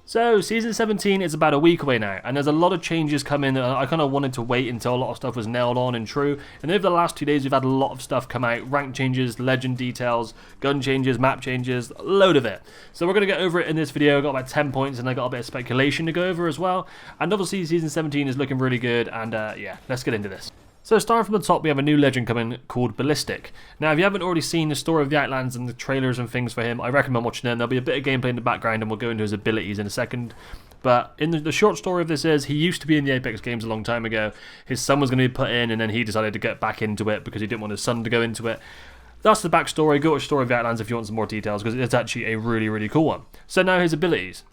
So, Season 17 is about a week away now, and there's a lot of changes coming. I kind of wanted to wait until a lot of stuff was nailed on and true, and over the last 2 days we've had a lot of stuff come out, rank changes, legend details, gun changes, map changes, a load of it. So we're going to get over it in this video. I got about 10 points, and I got a bit of speculation to go over as well, and obviously Season 17 is looking really good, and yeah, let's get into this. So starting from the top, we have a new legend coming called Ballistic. Now, if you haven't already seen the story of the Outlands and the trailers and things for him, I recommend watching them. There'll be a bit of gameplay in the background, and we'll go into his abilities in a second. But in the short story of this is, he used to be in the Apex games a long time ago. His son was going to be put in, and then he decided to get back into it because he didn't want his son to go into it. That's the backstory. Go watch Story of the Outlands if you want some more details, because it's actually a really, really cool one. So now his abilities.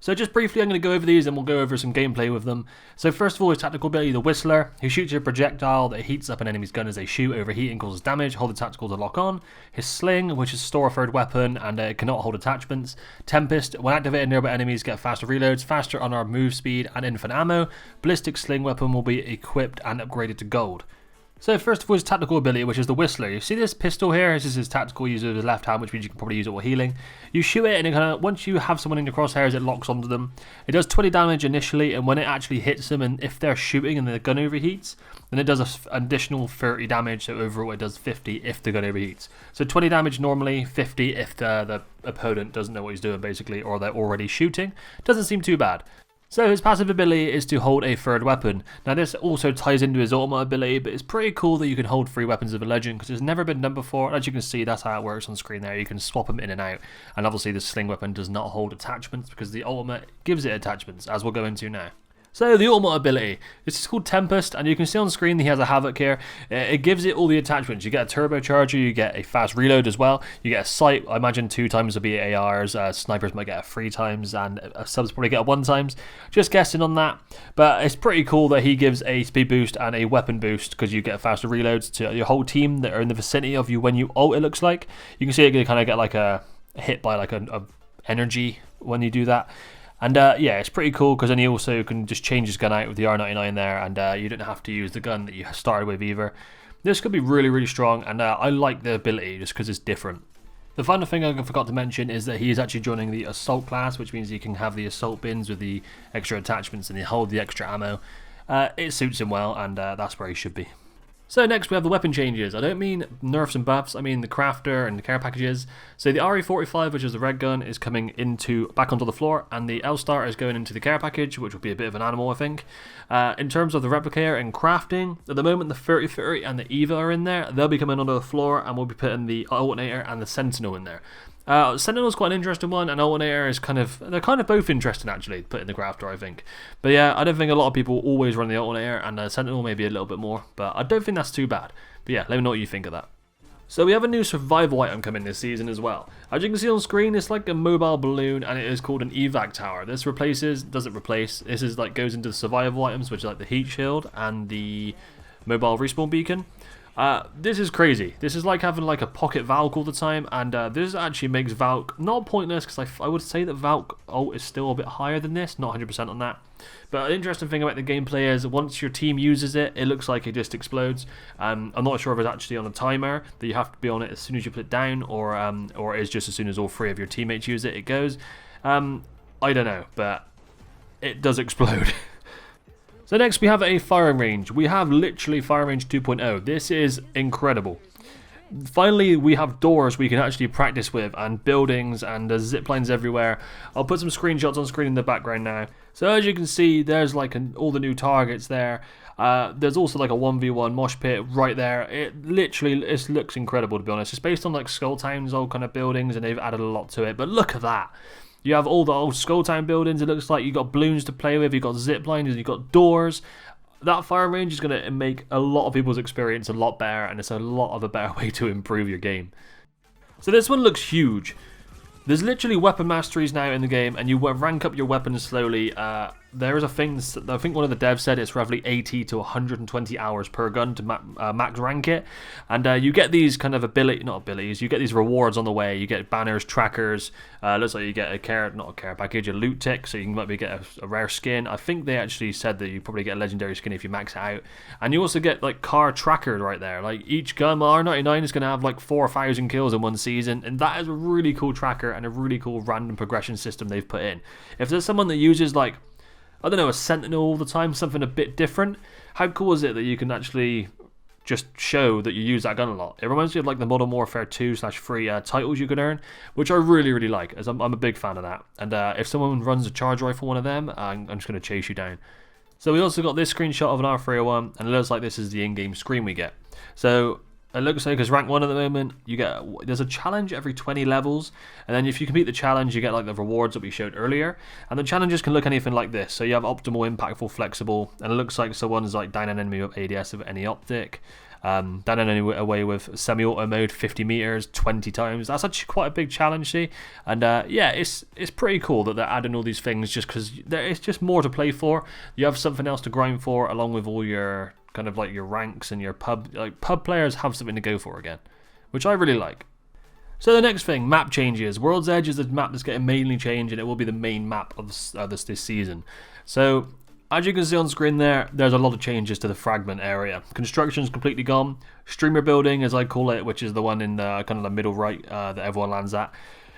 So just briefly, I'm going to go over these and we'll go over some gameplay with them. So first of all, his tactical ability, the Whistler, who shoots a projectile that heats up an enemy's gun as they shoot, overheat and causes damage. Hold the tactical to lock on. His Sling, which is store a third weapon and it cannot hold attachments. Tempest, when activated, nearby enemies get faster reloads, faster unarmed move speed and infinite ammo. Ballistic Sling weapon will be equipped and upgraded to gold. So first of all, his tactical ability, which is the Whistler. You see this pistol here? This is his tactical use of his left hand, which means you can probably use it while healing. You shoot it, and it kind of, once you have someone in your crosshairs, it locks onto them. It does 20 damage initially, and when it actually hits them, and if they're shooting and the gun overheats, then it does an additional 30 damage. So overall, it does 50 if the gun overheats. So 20 damage normally, 50 if the opponent doesn't know what he's doing, basically, or they're already shooting. Doesn't seem too bad. So his passive ability is to hold a third weapon. Now this also ties into his ultimate ability, but it's pretty cool that you can hold 3 weapons of a legend because it's never been done before. As you can see, that's how it works on screen there. You can swap them in and out. And obviously the Sling weapon does not hold attachments because the ultimate gives it attachments, as we'll go into now. So the ultimate ability, this is called Tempest, and you can see on screen he has a Havoc here. It gives it all the attachments. You get a turbocharger, you get a fast reload as well, you get a sight. I imagine 2 times will be ARs, snipers might get it 3 times, and subs probably get it 1 times. Just guessing on that, but it's pretty cool that he gives a speed boost and a weapon boost because you get faster reloads to your whole team that are in the vicinity of you when you ult. It looks like you can see it kind of get like a hit by like a energy when you do that. And yeah, it's pretty cool because then he also can just change his gun out with the R99 there, and you don't have to use the gun that you started with either. This could be really, really strong, and I like the ability just because it's different. The final thing I forgot to mention is that he is actually joining the Assault class, which means he can have the Assault bins with the extra attachments and he hold the extra ammo. It suits him well, and that's where he should be. So next we have the weapon changes. I don't mean nerfs and buffs, I mean the crafter and the care packages. So the RE45, which is the red gun, is coming back onto the floor, and the L-Star is going into the care package, which will be a bit of an animal, I think. In terms of the replicator and crafting, at the moment the 30-30 and the Eva are in there. They'll be coming onto the floor, and we'll be putting the Alternator and the Sentinel in there. Sentinel's quite an interesting one, and Alternator is they're kind of both interesting actually, put in the crafter, I think. But yeah, I don't think a lot of people always run the Alternator, and the Sentinel maybe a little bit more, but I don't think that's too bad. But yeah, let me know what you think of that. So we have a new survival item coming this season as well. As you can see on screen, it's like a mobile balloon, and it is called an evac tower. This doesn't replace, this is like goes into the survival items, which are like the heat shield and the mobile respawn beacon. This is crazy. This is like having like a pocket Valk all the time, and this actually makes Valk not pointless because I would say that Valk ult is still a bit higher than this, not 100% on that. But an interesting thing about the gameplay is once your team uses it, it looks like it just explodes. I'm not sure if it's actually on a timer that you have to be on it as soon as you put it down, or it's just as soon as all 3 of your teammates use it, it goes. I don't know, but it does explode. So next we have a firing range. We have literally firing range 2.0. This is incredible. Finally, we have doors we can actually practice with, and buildings, and there's zip lines everywhere. I'll put some screenshots on screen in the background now. So as you can see, there's like all the new targets there. There's also like a 1v1 mosh pit right there. It looks incredible, to be honest. It's based on like Skull Town's old kind of buildings, and they've added a lot to it. But look at that. You have all the old Skull Town buildings. It looks like you've got balloons to play with, you've got zip lines, you've got doors. That firing range is going to make a lot of people's experience a lot better, and it's a lot of a better way to improve your game. So this one looks huge. There's literally weapon masteries now in the game, and you rank up your weapons slowly there is a thing, I think one of the devs said it's roughly 80 to 120 hours per gun to max rank it, and you get these kind of you get these rewards on the way. You get banners, trackers, looks like you get not a care package, a loot tick, so you can maybe get a rare skin. I think they actually said that you probably get a legendary skin if you max it out, and you also get like car tracker right there. Like each gun, R99 is going to have like 4,000 kills in one season, and that is a really cool tracker and a really cool random progression system they've put in. If there's someone that uses like, I don't know, a sentinel all the time, something a bit different, how cool is it that you can actually just show that you use that gun a lot? It reminds me of like the Modern Warfare 2/3 titles you can earn, which I really like, as I'm a big fan of that. And if someone runs a charge rifle, one of them, I'm just going to chase you down. So we also got this screenshot of an R301, and it looks like this is the in-game screen we get. So it looks like, because rank 1 at the moment, there's a challenge every 20 levels, and then if you complete the challenge, you get like the rewards that we showed earlier. And the challenges can look anything like this. So you have optimal, impactful, flexible, and it looks like someone's like down an enemy with ADS of any optic, down an enemy away with semi-auto mode 50 meters 20 times. That's actually quite a big challenge, see? And yeah, it's pretty cool that they're adding all these things, just because it's just more to play for. You have something else to grind for, along with all your kind of like your ranks and your pub players have something to go for again, which I really like. So the next thing, map changes. World's Edge is the map that's getting mainly changed, and it will be the main map of this season. So as you can see on screen there's a lot of changes to the fragment area. Construction's completely gone. Streamer building, as I call it, which is the one in the kind of the middle right that everyone lands at,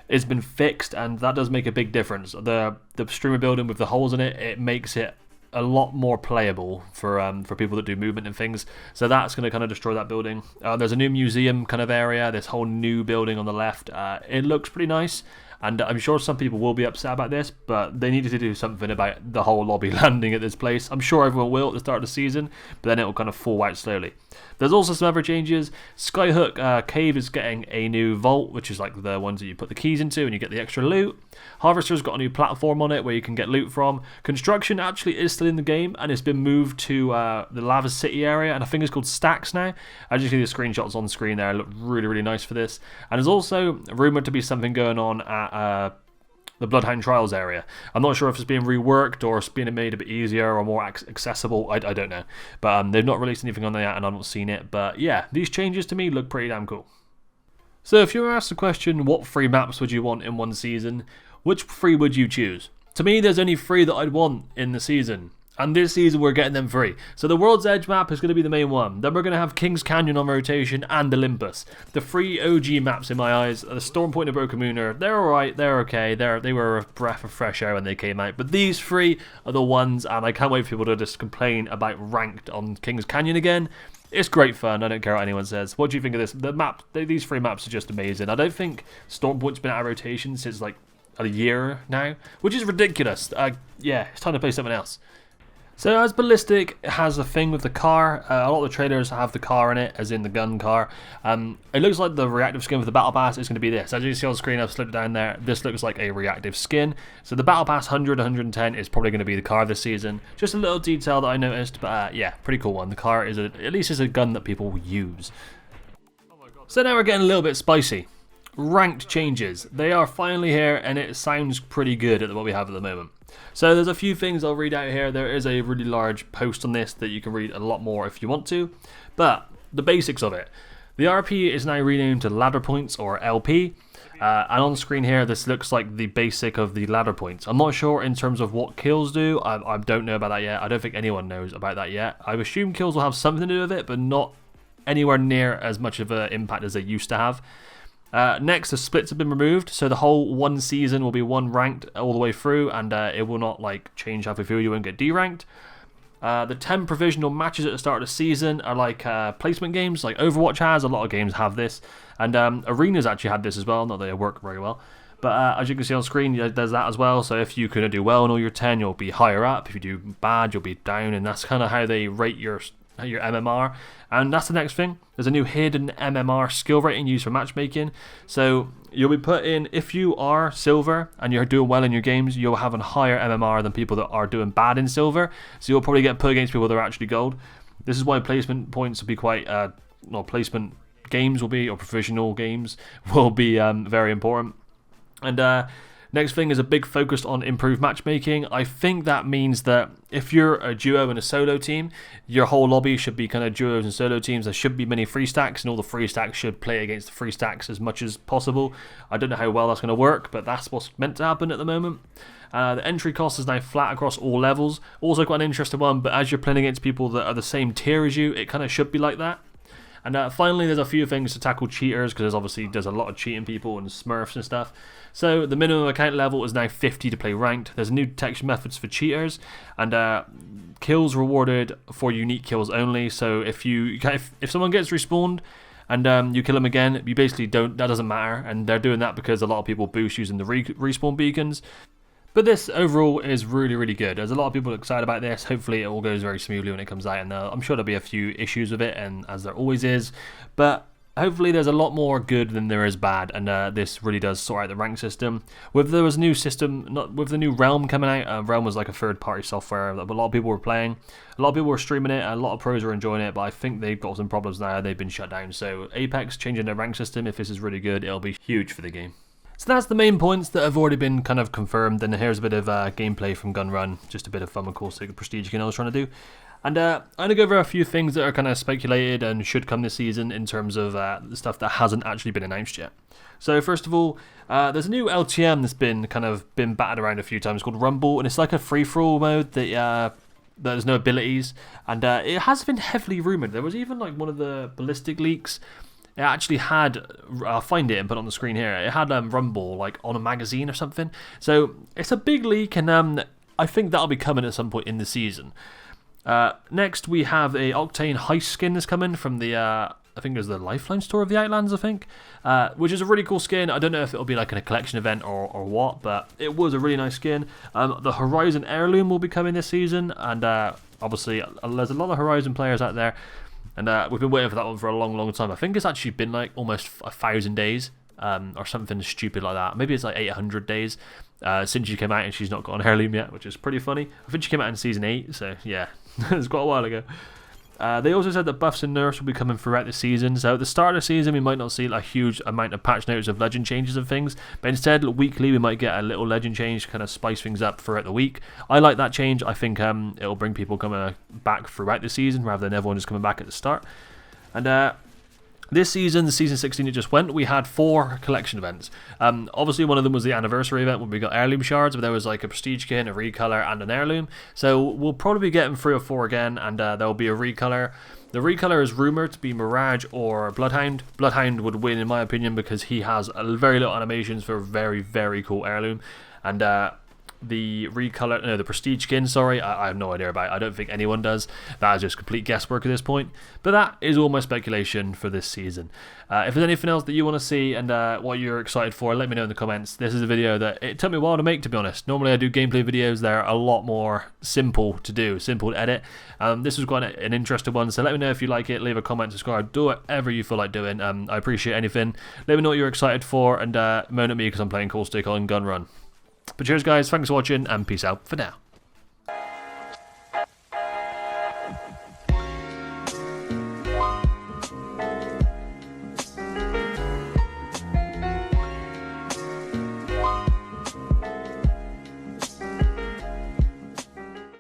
it's been fixed, and that does make a big difference. The streamer building with the holes in it, it makes it a lot more playable for people that do movement and things. So that's going to kind of destroy that building. There's a new museum kind of area, this whole new building on the left. It looks pretty nice, and I'm sure some people will be upset about this, but they needed to do something about the whole lobby landing at this place. I'm sure everyone will at the start of the season, but then it will kind of fall out slowly. There's also some other changes. Skyhook Cave is getting a new vault, which is like the ones that you put the keys into and you get the extra loot. Harvester's got a new platform on it where you can get loot from. Construction actually is still in the game, and it's been moved to the Lava City area, and I think it's called Stacks now. As you see the screenshots on screen there, look really nice for this. And there's also rumoured to be something going on at the Bloodhound Trials area. I'm not sure if it's being reworked or it's being made a bit easier or more accessible. I don't know. But they've not released anything on there yet, and I've not seen it. But yeah, these changes to me look pretty damn cool. So if you were asked the question, what 3 maps would you want in one season, which 3 would you choose? To me, there's only 3 that I'd want in the season. And this season, we're getting them 3. So the World's Edge map is going to be the main one. Then we're going to have King's Canyon on rotation and Olympus. The 3 OG maps in my eyes are the Storm Point and Broken Mooner. They're alright, they're okay. They were a breath of fresh air when they came out. But these 3 are the ones, and I can't wait for people to just complain about ranked on King's Canyon again. It's great fun. I don't care what anyone says. What do you think of this? The map, these 3 maps are just amazing. I don't think Storm Point's been out of rotation since like a year now, which is ridiculous. Yeah, it's time to play something else. So as Ballistic has a thing with the car, a lot of the trailers have the car in it, as in the gun car. It looks like the reactive skin for the Battle Pass is going to be this. As you see on screen, I've slipped it down there. This looks like a reactive skin. So the Battle Pass 100, 110 is probably going to be the car this season. Just a little detail that I noticed, but yeah, pretty cool one. The car is at least is a gun that people will use. So now we're getting a little bit spicy. Ranked changes. They are finally here, and it sounds pretty good at what we have at the moment. So there's a few things I'll read out here. There is a really large post on this that you can read a lot more if you want to, but the basics of it. The RP is now renamed to Ladder Points, or LP, and on screen here this looks like the basic of the ladder points. I'm not sure in terms of what kills do. I don't know about that yet. I don't think anyone knows about that yet. I assume kills will have something to do with it, but not anywhere near as much of an impact as they used to have. Next, the splits have been removed, so the whole one season will be one ranked all the way through, and it will not like change halfway through. You won't get deranked. The 10 provisional matches at the start of the season are like placement games, like Overwatch has. A lot of games have this, and Arena's actually had this as well. Not that they work very well, but as you can see on screen, there's that as well. So if you can do well in all your 10, you'll be higher up. If you do bad, you'll be down, and that's kind of how they rate your MMR. And that's the next thing. There's a new hidden MMR skill rating used for matchmaking. So you'll be put in, if you are silver and you're doing well in your games, you'll have a higher MMR than people that are doing bad in silver. So you'll probably get put against people that are actually gold. This is why placement points will be quite, placement games will be, or provisional games will be very important. And Next thing is a big focus on improved matchmaking. I think that means that if you're a duo and a solo team, your whole lobby should be kind of duos and solo teams. There should be many free stacks, and all the free stacks should play against the free stacks as much as possible. I don't know how well that's going to work, but that's what's meant to happen at the moment. The entry cost is now flat across all levels. Also quite an interesting one, but as you're playing against people that are the same tier as you, it kind of should be like that. And finally, there's a few things to tackle cheaters, because there's a lot of cheating people and smurfs and stuff. So the minimum account level is now 50 to play ranked. There's new detection methods for cheaters, and kills rewarded for unique kills only. So if someone gets respawned and you kill them again, you basically that doesn't matter. And they're doing that because a lot of people boost using the respawn beacons. But this overall is really, really good. There's a lot of people excited about this. Hopefully it all goes very smoothly when it comes out, and I'm sure there'll be a few issues with it, and as there always is. But hopefully there's a lot more good than there is bad, and this really does sort out the rank system. With the new Realm coming out, Realm was like a third-party software that a lot of people were playing. A lot of people were streaming it, and a lot of pros were enjoying it, but I think they've got some problems now. They've been shut down. So Apex changing their rank system, if this is really good, it'll be huge for the game. So that's the main points that have already been kind of confirmed, and here's a bit of gameplay from Gun Run, just a bit of fun and cool prestige skin I was trying to do. And I'm going to go over a few things that are kind of speculated and should come this season in terms of the stuff that hasn't actually been announced yet. So first of all, there's a new LTM that's been batted around a few times called Rumble, and it's like a free-for-all mode that there's no abilities, and it has been heavily rumoured. There was even like one of the ballistic leaks. It actually had, I'll find it and put it on the screen here, it had Rumble like on a magazine or something. So it's a big leak, and I think that'll be coming at some point in the season. Next we have a Octane Heist skin that's coming from the, I think it was the Lifeline store of the Outlands, I think, which is a really cool skin. I don't know if it'll be like in a collection event or what, but it was a really nice skin. The Horizon Heirloom will be coming this season, and obviously there's a lot of Horizon players out there. And we've been waiting for that one for a long, long time. I think it's actually been like almost 1,000 days or something stupid like that. Maybe it's like 800 days since she came out, and she's not got an heirloom yet, which is pretty funny. I think she came out in Season 8, so yeah, it's quite a while ago. They also said that buffs and nerfs will be coming throughout the season. So at the start of the season, we might not see a huge amount of patch notes of legend changes and things, but instead, weekly, we might get a little legend change to kind of spice things up throughout the week. I like that change. I think it'll bring people coming back throughout the season rather than everyone just coming back at the start. And this season, the season 16 it just went, we had 4 collection events. Obviously one of them was the anniversary event when we got heirloom shards, but there was like a prestige skin, a recolor, and an heirloom. So we'll probably be getting 3 or 4 again, and there'll be a recolor. The recolor is rumored to be Mirage or Bloodhound. Bloodhound would win in my opinion because he has very little animations for a very, very cool heirloom. And the prestige skin, sorry, I have no idea about it. I don't think anyone does. That is just complete guesswork at this point. But that is all my speculation for this season. If there's anything else that you want to see and what you're excited for, let me know in the comments. This is a video that it took me a while to make, to be honest. Normally I do gameplay videos. They're a lot more simple to do, simple to edit. This was quite an interesting one, so let me know if you like it. Leave a comment, subscribe, do whatever you feel like doing. I appreciate anything. Let me know what you're excited for, and moan at me because I'm playing Cool Stick on Gun Run. But cheers guys, thanks for watching, and peace out for now.